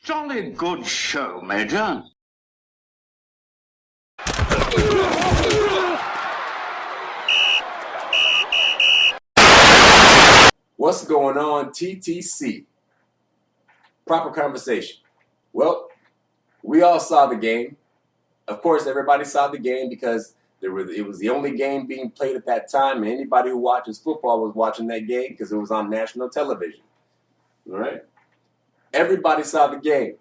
Jolly good show, Major. What's going on, TTC? Proper conversation. Well, we all saw the game. Of course, everybody saw the game because it was the only game being played at that time, and anybody who watches football was watching that game because it was on national television. All right? Everybody saw the game.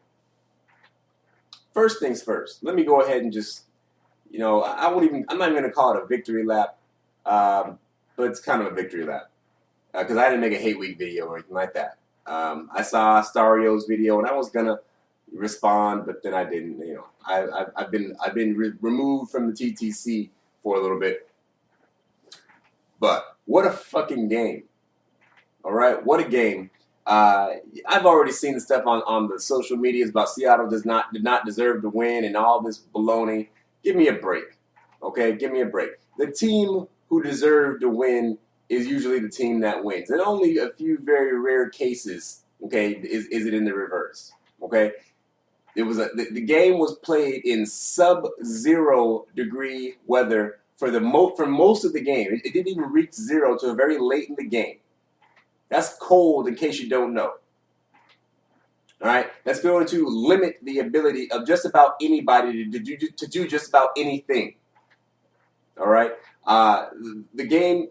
First things first, let me go ahead and just, I'm not even going to call it a victory lap, but it's kind of a victory lap because I didn't make a hate week video or anything like that. I saw Stario's video and I was gonna respond, but then I didn't. I've been removed from the TTC for a little bit. But what a fucking game! All right, what a game. I've already seen the stuff on the social medias about Seattle did not deserve to win and all this baloney. Give me a break, okay? Give me a break. The team who deserved to win is usually the team that wins, and only a few very rare cases, okay, is it in the reverse, okay? It was the game was played in sub-zero degree weather for most of the game. It didn't even reach zero till very late in the game. That's cold, in case you don't know. All right, that's going to limit the ability of just about anybody to do just about anything. All right, the game,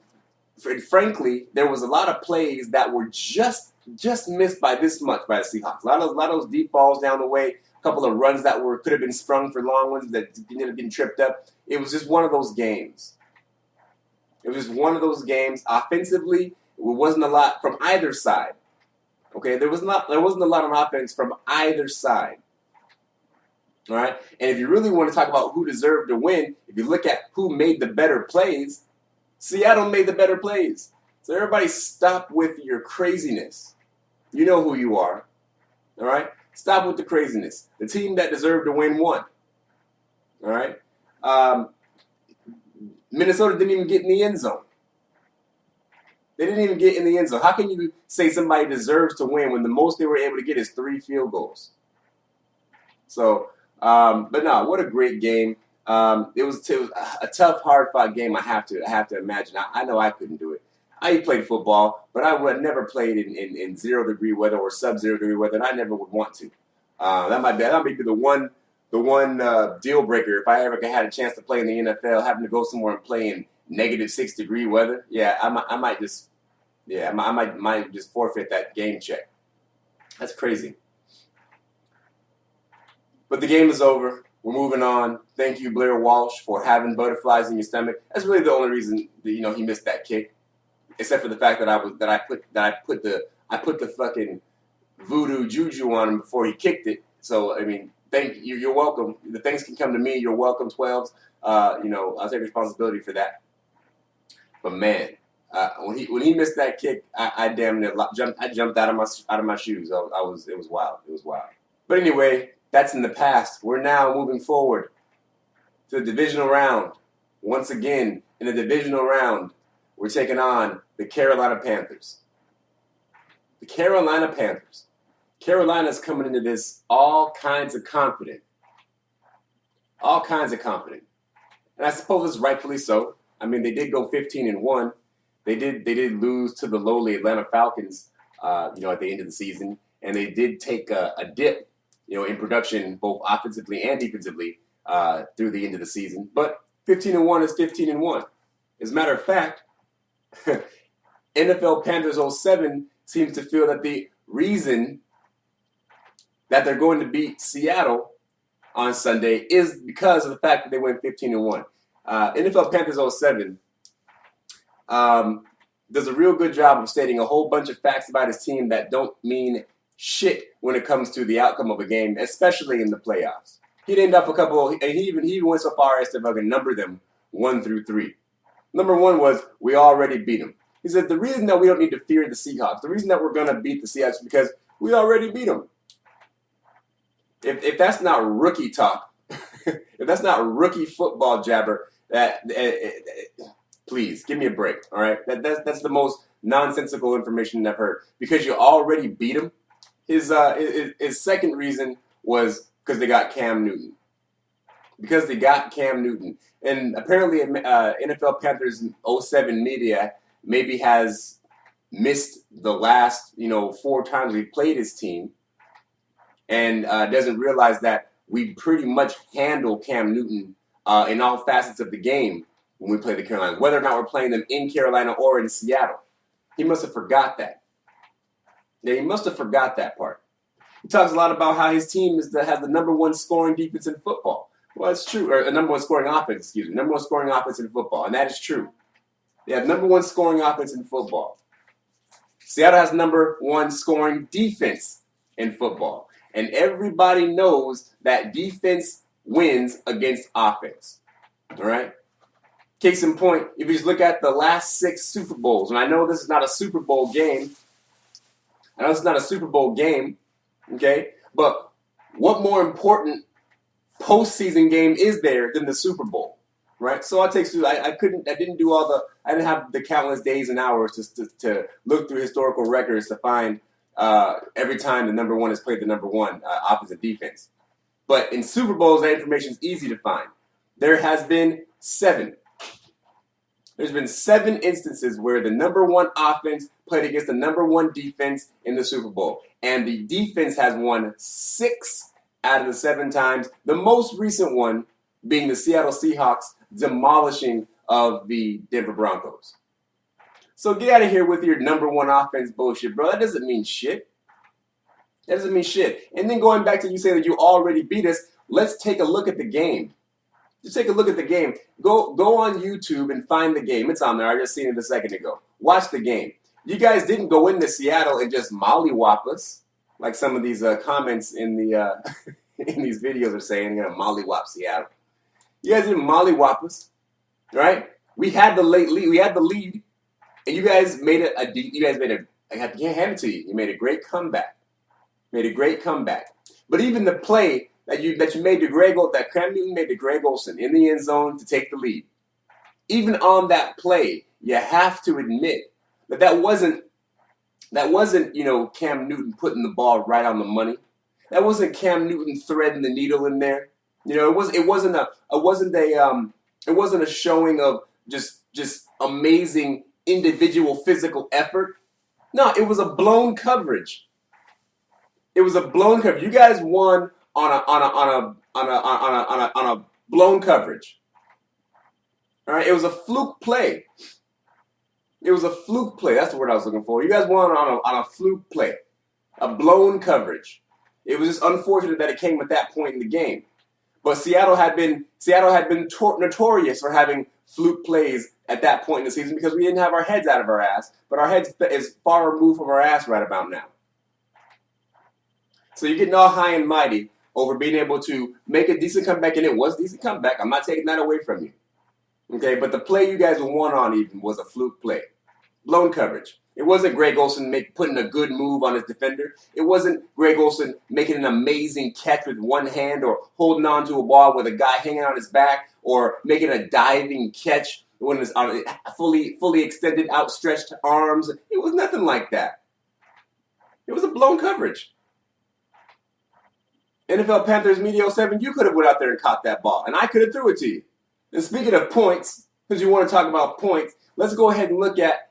frankly, there was a lot of plays that were just missed by this much by the Seahawks. A lot of those deep balls down the way, a couple of runs that could have been sprung for long ones that ended up getting tripped up. It was just one of those games. It was just one of those games. Offensively, it wasn't a lot from either side. Okay, there wasn't a lot on offense from either side. All right, and if you really want to talk about who deserved to win, if you look at who made the better plays, Seattle made the better plays. So everybody stop with your craziness. You know who you are. All right, stop with the craziness. The team that deserved to win won. All right, Minnesota didn't even get in the end zone. They didn't even get in the end zone. How can you say somebody deserves to win when the most they were able to get is 3 field goals? So, but no, what a great game. It was a tough, hard-fought game. I have to imagine. I know I couldn't do it. I played football, but I would never played in 0-degree weather or sub-0 degree weather, and I never would want to. That might be the one deal breaker if I ever had a chance to play in the NFL, having to go somewhere and play in -6-degree weather. Yeah, I might just forfeit that game check. That's crazy. But the game is over. We're moving on. Thank you, Blair Walsh, for having butterflies in your stomach. That's really the only reason that, he missed that kick, except for the fact that I put the fucking voodoo juju on him before he kicked it. So I mean, thank you. You're welcome. The things can come to me. You're welcome, 12s. I'll take responsibility for that. But man, when he missed that kick, I damn near jumped out of my shoes. It was wild. It was wild. But anyway, that's in the past. We're now moving forward to the divisional round. Once again, in the divisional round, we're taking on the Carolina Panthers. The Carolina Panthers. Carolina's coming into this all kinds of confident. All kinds of confident. And I suppose it's rightfully so. I mean, they did go 15-1. They did lose to the lowly Atlanta Falcons, at the end of the season, and they did take a dip, in production both offensively and defensively through the end of the season. But 15-1 is 15-1. As a matter of fact, NFL Panthers 07 seems to feel that the reason that they're going to beat Seattle on Sunday is because of the fact that they went 15-1. NFL Panthers 07 does a real good job of stating a whole bunch of facts about his team that don't mean shit when it comes to the outcome of a game, especially in the playoffs. He named off a couple, and he even went so far as to fucking number them 1 through 3. Number 1 was, we already beat them. He said, the reason that we don't need to fear the Seahawks, the reason that we're going to beat the Seahawks is because we already beat them. If that's not rookie talk, if that's not rookie football jabber, please give me a break. All right, that's the most nonsensical information I've heard. Because you already beat them, His second reason was because they got Cam Newton. Because they got Cam Newton. And apparently NFL Panthers 07 media maybe has missed the last, 4 times we played his team and doesn't realize that we pretty much handle Cam Newton in all facets of the game when we play the Carolina, whether or not we're playing them in Carolina or in Seattle. He must have forgot that. Yeah, he must have forgot that part. He talks a lot about how his team has the #1 scoring defense in football. Well, it's true. Or #1 scoring offense, excuse me. #1 scoring offense in football. And that is true. They have #1 scoring offense in football. Seattle has #1 scoring defense in football. And everybody knows that defense wins against offense. All right? Case in point, if you just look at the last 6 Super Bowls, and I know this is not a Super Bowl game. Okay? But what more important postseason game is there than the Super Bowl, right? So I didn't have the countless days and hours to look through historical records to find every time the #1 has played the #1 offensive defense. But in Super Bowls, that information is easy to find. There has been 7. There's been 7 instances where the #1 offense played against the #1 defense in the Super Bowl. And the defense has won 6 out of the 7 times. The most recent one being the Seattle Seahawks demolishing of the Denver Broncos. So get out of here with your #1 offense bullshit, bro. That doesn't mean shit. That doesn't mean shit. And then going back to you saying that you already beat us, let's take a look at the game. Just take a look at the game. Go on YouTube and find the game. It's on there. I just seen it a second ago. Watch the game. You guys didn't go into Seattle and just mollywop us, like some of these comments in the in these videos are saying, mollywop Seattle. You guys didn't mollywop us, right? We had the late lead. We had the lead, and you guys made it. I can't hand it to you. You made a great comeback. But even the play that you made that Cam Newton made to Greg Olsen in the end zone to take the lead. Even on that play, you have to admit that wasn't Cam Newton putting the ball right on the money. That wasn't Cam Newton threading the needle in there. It wasn't a showing of just amazing individual physical effort. No, it was a blown coverage. You guys won on a blown coverage. All right, it was a fluke play. That's the word I was looking for. You guys won on a fluke play, a blown coverage. It was just unfortunate that it came at that point in the game. But Seattle had been notorious for having fluke plays at that point in the season because we didn't have our heads out of our ass. But our heads is far removed from our ass right about now. So you're getting all high and mighty over being able to make a decent comeback, and it was a decent comeback. I'm not taking that away from you. Okay, but the play you guys won on even was a fluke play. Blown coverage. It wasn't Greg Olsen putting a good move on his defender. It wasn't Greg Olsen making an amazing catch with one hand or holding on to a ball with a guy hanging on his back or making a diving catch when it's fully extended, outstretched arms. It was nothing like that. It was a blown coverage. NFL Panthers Media 07, you could have went out there and caught that ball, and I could have threw it to you. And speaking of points, because you want to talk about points, let's go ahead and look at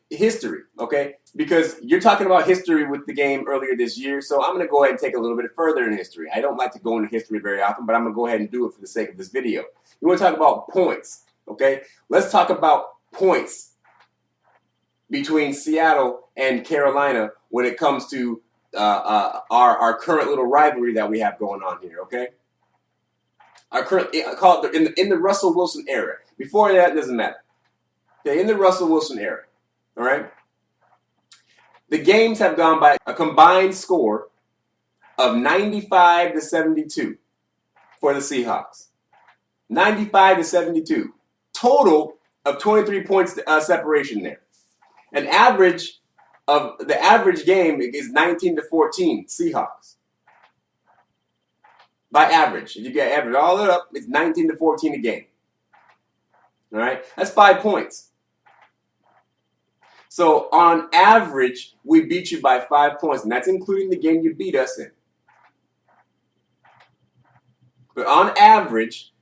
history, okay? Because you're talking about history with the game earlier this year, so I'm going to go ahead and take a little bit further in history. I don't like to go into history very often, but I'm going to go ahead and do it for the sake of this video. You want to talk about points, okay? Let's talk about points between Seattle and Carolina when it comes to our current little rivalry that we have going on here, okay? Call it in the Russell Wilson era. Before that, it doesn't matter. Okay, in the Russell Wilson era, all right? The games have gone by a combined score of 95-72 for the Seahawks. 95-72. Total of 23 points separation there. The average game is 19-14 Seahawks. By average, if you get average all it up, it's 19-14 a game. All right, that's 5 points. So on average, we beat you by 5 points, and that's including the game you beat us in. But on average,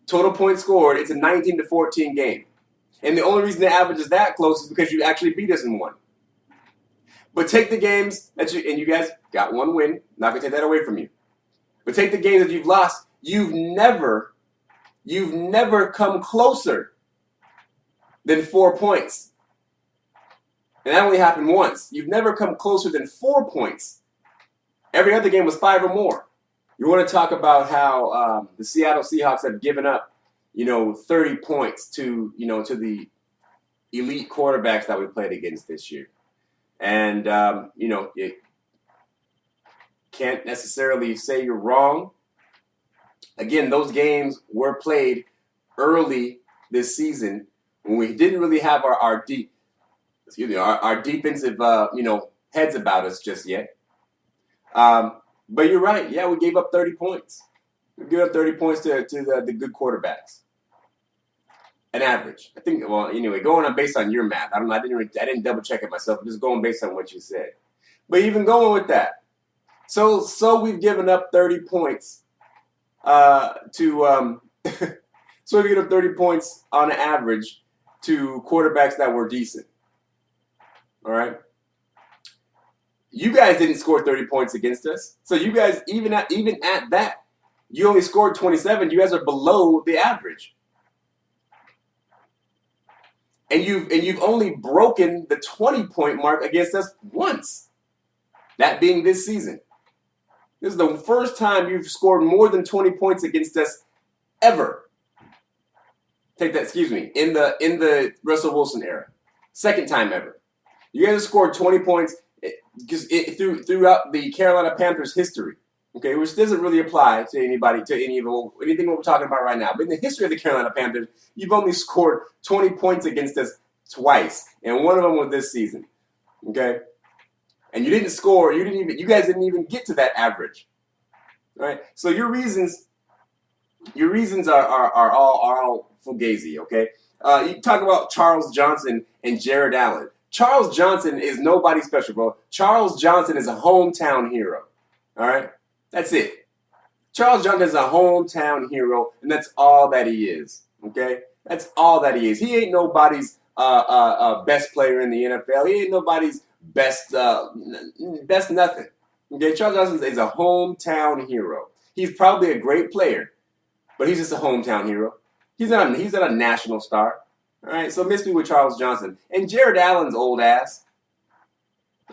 total points scored, it's a 19-14 game. And the only reason the average is that close is because you actually beat us in one. But take the games that you guys got one win, not gonna take that away from you. But take the games that you've lost, you've never come closer than 4 points. And that only happened once. You've never come closer than 4 points. Every other game was 5 or more. You want to talk about how the Seattle Seahawks have given up, 30 points to the elite quarterbacks that we played against this year. And, you can't necessarily say you're wrong. Again, those games were played early this season when we didn't really have our defensive, heads about us just yet. But you're right. Yeah, we gave up 30 points. We gave up 30 points to the good quarterbacks. An average. I think, well, anyway, going on based on your math. I didn't double check it myself. I'm just going based on what you said. But even going with that. So we've given up 30 points so we've given up 30 points on average to quarterbacks that were decent. All right? You guys didn't score 30 points against us. So you guys, even at that, you only scored 27. You guys are below the average. And you've only broken the 20-point mark against us once. That being this season. This is the first time you've scored more than 20 points against us ever. In the Russell Wilson era. Second time ever. You guys have scored 20 points throughout the Carolina Panthers history. Okay, which doesn't really apply to anything what we're talking about right now. But in the history of the Carolina Panthers, you've only scored 20 points against us twice, and one of them was this season. Okay, and you didn't score. You guys didn't even get to that average. All right, so your reasons are all fugazi. Okay, you talk about Charles Johnson and Jared Allen. Charles Johnson is nobody special, bro. Charles Johnson is a hometown hero. All right. That's it. Charles Johnson is a hometown hero, and that's all that he is. Okay? That's all that he is. He ain't nobody's best player in the NFL. He ain't nobody's best nothing. Okay? Charles Johnson is a hometown hero. He's probably a great player, but he's just a hometown hero. He's not a national star. All right? So miss me with Charles Johnson. And Jared Allen's old ass.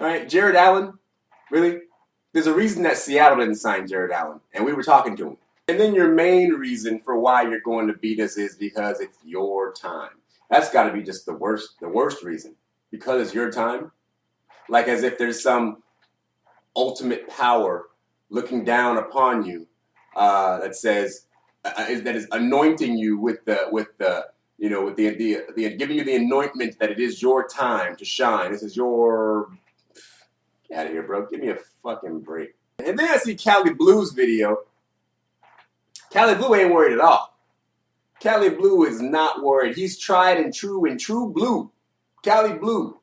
All right? Jared Allen, really? There's a reason that Seattle didn't sign Jared Allen, and we were talking to him. And then your main reason for why you're going to beat us is because it's your time. That's got to be just the worst reason. Because it's your time? Like as if there's some ultimate power looking down upon you that says that is anointing you with the giving you the anointment that it is your time to shine. This is your Get out of here, bro. Give me a fucking break. And then I see Cali Blue's video. Cali Blue ain't worried at all. Cali Blue is not worried. He's tried and true blue. Cali Blue.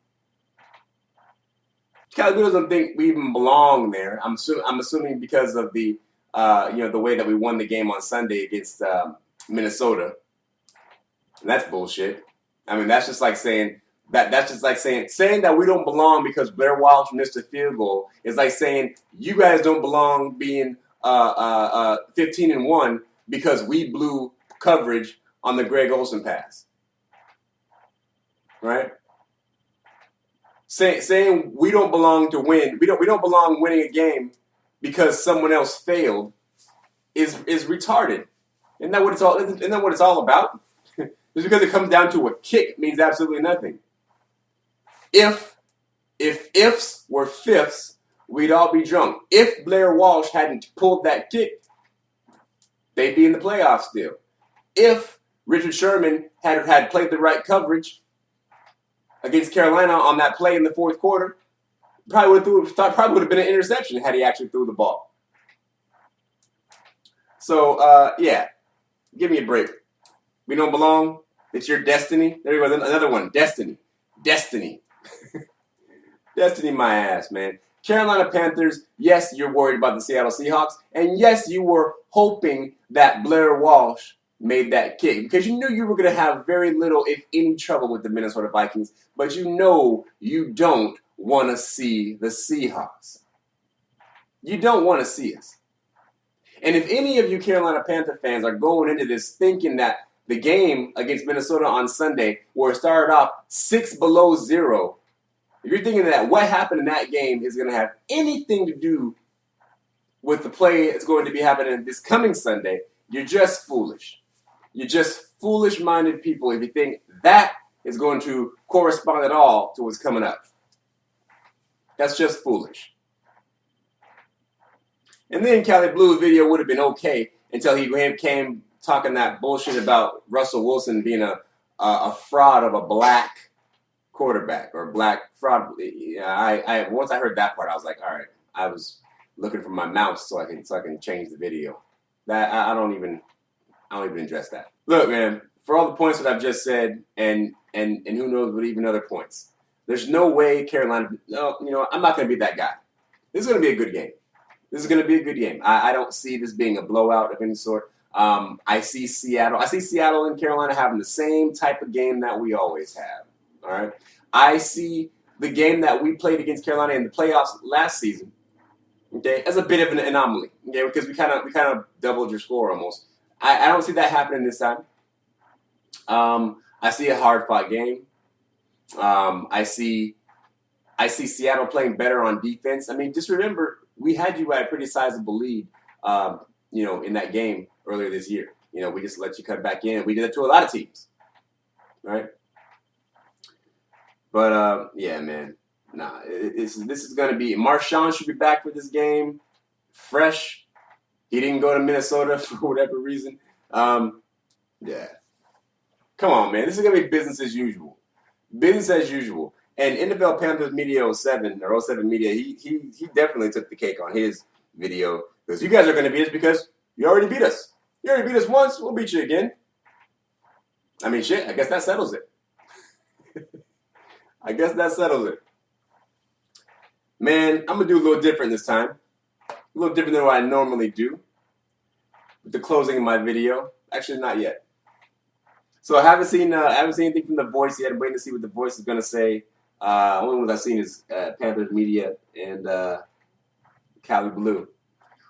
Cali Blue doesn't think we even belong there. I'm assuming because of the way that we won the game on Sunday against Minnesota. And that's bullshit. I mean, that's just like saying saying that we don't belong because Blair Walsh missed a field goal is like saying you guys don't belong being 15-1 because we blew coverage on the Greg Olsen pass. Right? Saying we don't belong to win. We don't belong winning a game because someone else failed is retarded. Isn't that what it's all about? Just because it comes down to a kick means absolutely nothing. If ifs were fifths, we'd all be drunk. If Blair Walsh hadn't pulled that kick, they'd be in the playoffs still. If Richard Sherman had played the right coverage against Carolina on that play in the fourth quarter, probably would have been an interception had he actually threw the ball. So give me a break. We don't belong. It's your destiny. There you go. Another one. Destiny. Destiny my ass, man. Carolina Panthers, yes, you're worried about the Seattle Seahawks, and yes, you were hoping that Blair Walsh made that kick because you knew you were going to have very little, if any, trouble with the Minnesota Vikings, but you know you don't want to see the Seahawks. You don't want to see us. And if any of you Carolina Panther fans are going into this thinking that the game against Minnesota on Sunday, where it started off 6 below 0, if you're thinking that what happened in that game is going to have anything to do with the play that's going to be happening this coming Sunday, you're just foolish. You're just foolish-minded people if you think that is going to correspond at all to what's coming up. That's just foolish. And then Cali Blue's video would have been okay until he came talking that bullshit about Russell Wilson being a fraud of a black quarterback or black fraud. I once I heard that part, I was like, all right. I was looking for my mouse so I can change the video. That I don't even address that. Look, man, for all the points that I've just said, and who knows what even other points, there's no way Carolina. No, I'm not going to be that guy. This is going to be a good game. This is going to be a good game. I don't see this being a blowout of any sort. I see Seattle and Carolina having the same type of game that we always have. All right. I see the game that we played against Carolina in the playoffs last season, okay, as a bit of an anomaly, okay, because we kind of doubled your score almost. I don't see that happening this time. I see a hard-fought game. I see Seattle playing better on defense. I mean, just remember, we had you at a pretty sizable lead, in that game earlier this year. We just let you cut back in. We did that to a lot of teams, right? But, yeah, man. Nah, this is going to be – Marshawn should be back for this game, fresh. He didn't go to Minnesota for whatever reason. Yeah. Come on, man. This is going to be business as usual. Business as usual. And NFL Panthers Media 07 Media, he definitely took the cake on his video. Because you guys are going to beat us because you already beat us. You already beat us once. We'll beat you again. I mean, shit, I guess that settles it. I guess that settles it. Man, I'm going to do a little different this time. A little different than what I normally do with the closing of my video. Actually, not yet. So I haven't seen anything from The Voice yet. I'm waiting to see what The Voice is going to say. Only ones I've seen is Panthers Media and Cali Blue.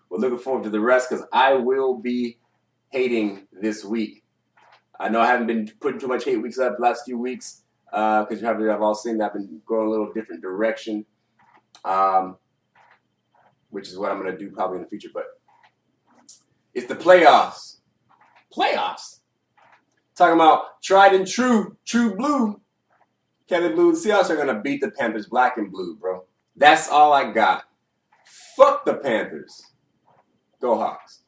We're looking forward to the rest because I will be hating this week. I know I haven't been putting too much hate weeks up the last few weeks because you have all seen that I've been going a little different direction, which is what I'm going to do probably in the future. But it's the playoffs. Playoffs? Talking about tried and true blue. Cali Blue, the Seahawks are going to beat the Panthers black and blue, bro. That's all I got. Fuck the Panthers. Go Hawks.